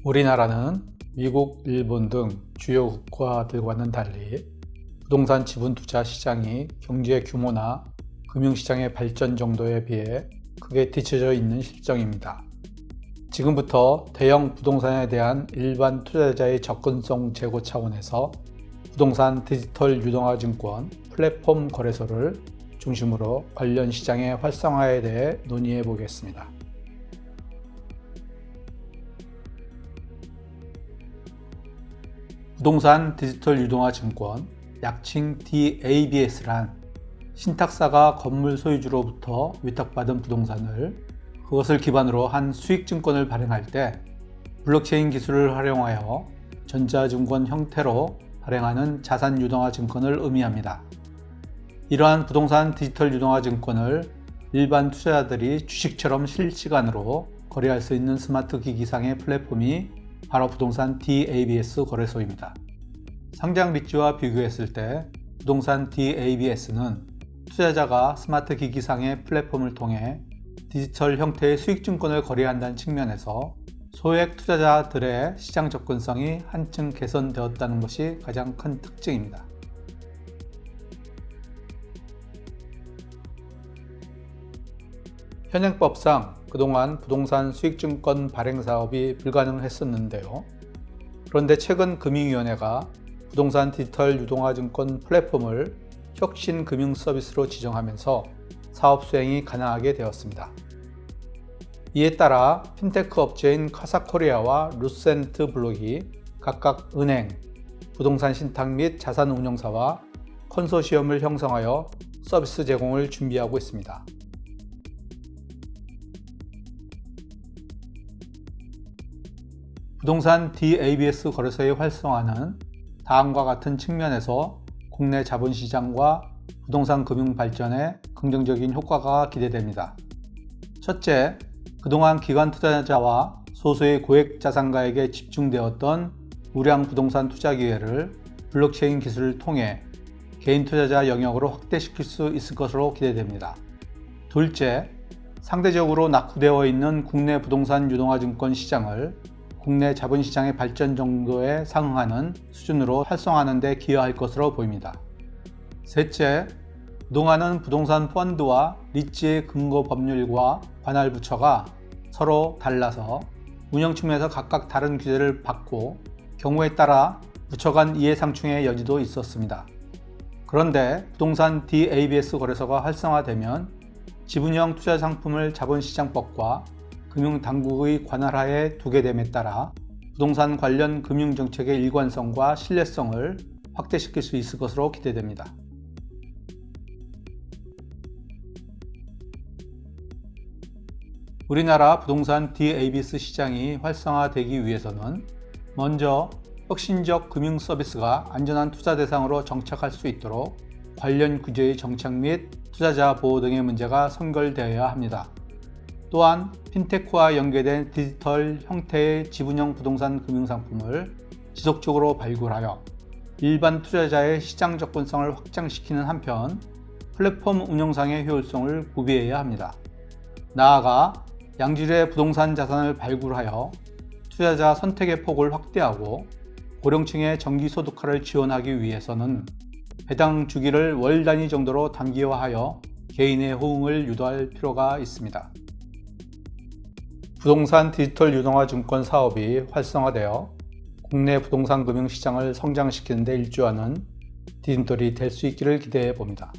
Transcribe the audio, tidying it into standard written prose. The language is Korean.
우리나라는 미국, 일본 등 주요 국가들과는 달리 부동산 지분 투자 시장이 경제 규모나 금융시장의 발전 정도에 비해 크게 뒤처져 있는 실정입니다. 지금부터 대형 부동산에 대한 일반 투자자의 접근성 제고 차원에서 부동산 디지털 유동화 증권 플랫폼 거래소를 중심으로 관련 시장의 활성화에 대해 논의해 보겠습니다. 부동산 디지털 유동화 증권, 약칭 DABS란 신탁사가 건물 소유주로부터 위탁받은 부동산을 그것을 기반으로 한 수익증권을 발행할 때 블록체인 기술을 활용하여 전자증권 형태로 발행하는 자산 유동화 증권을 의미합니다. 이러한 부동산 디지털 유동화 증권을 일반 투자자들이 주식처럼 실시간으로 거래할 수 있는 스마트 기기상의 플랫폼이 바로 부동산 DABS 거래소입니다. 상장 리츠와 비교했을 때 부동산 DABS는 투자자가 스마트 기기상의 플랫폼을 통해 디지털 형태의 수익증권을 거래한다는 측면에서 소액 투자자들의 시장 접근성이 한층 개선되었다는 것이 가장 큰 특징입니다. 현행법상 그동안 부동산 수익증권 발행 사업이 불가능했었는데요. 그런데 최근 금융위원회가 부동산 디지털 유동화 증권 플랫폼을 혁신 금융 서비스로 지정하면서 사업 수행이 가능하게 되었습니다. 이에 따라 핀테크 업체인 카사코리아와 루센트 블록이 각각 은행, 부동산 신탁 및 자산 운용사와 컨소시엄을 형성하여 서비스 제공을 준비하고 있습니다. 부동산 DABS 거래소의 활성화는 다음과 같은 측면에서 국내 자본시장과 부동산 금융 발전에 긍정적인 효과가 기대됩니다. 첫째, 그동안 기관 투자자와 소수의 고액 자산가에게 집중되었던 우량 부동산 투자 기회를 블록체인 기술을 통해 개인 투자자 영역으로 확대시킬 수 있을 것으로 기대됩니다. 둘째, 상대적으로 낙후되어 있는 국내 부동산 유동화 증권 시장을 국내 자본시장의 발전 정도에 상응하는 수준으로 활성화하는 데 기여할 것으로 보입니다. 셋째, 그동안은 부동산 펀드와 리츠의 근거 법률과 관할 부처가 서로 달라서 운영 측면에서 각각 다른 규제를 받고 경우에 따라 부처 간 이해상충의 여지도 있었습니다. 그런데 부동산 DABS 거래소가 활성화되면 지분형 투자 상품을 자본시장법과 금융당국의 관할하에 두게 됨에 따라 부동산 관련 금융정책의 일관성과 신뢰성을 확대시킬 수 있을 것으로 기대됩니다. 우리나라 부동산 DABS 시장이 활성화되기 위해서는 먼저 혁신적 금융 서비스가 안전한 투자 대상으로 정착할 수 있도록 관련 규제의 정착 및 투자자 보호 등의 문제가 선결되어야 합니다. 또한 핀테크와 연계된 디지털 형태의 지분형 부동산 금융상품을 지속적으로 발굴하여 일반 투자자의 시장 접근성을 확장시키는 한편 플랫폼 운영상의 효율성을 구비해야 합니다. 나아가 양질의 부동산 자산을 발굴하여 투자자 선택의 폭을 확대하고 고령층의 정기소득화를 지원하기 위해서는 해당 주기를 월 단위 정도로 단기화하여 개인의 호응을 유도할 필요가 있습니다. 부동산 디지털 유동화 증권 사업이 활성화되어 국내 부동산 금융 시장을 성장시키는 데 일조하는 디딤돌이 될 수 있기를 기대해 봅니다.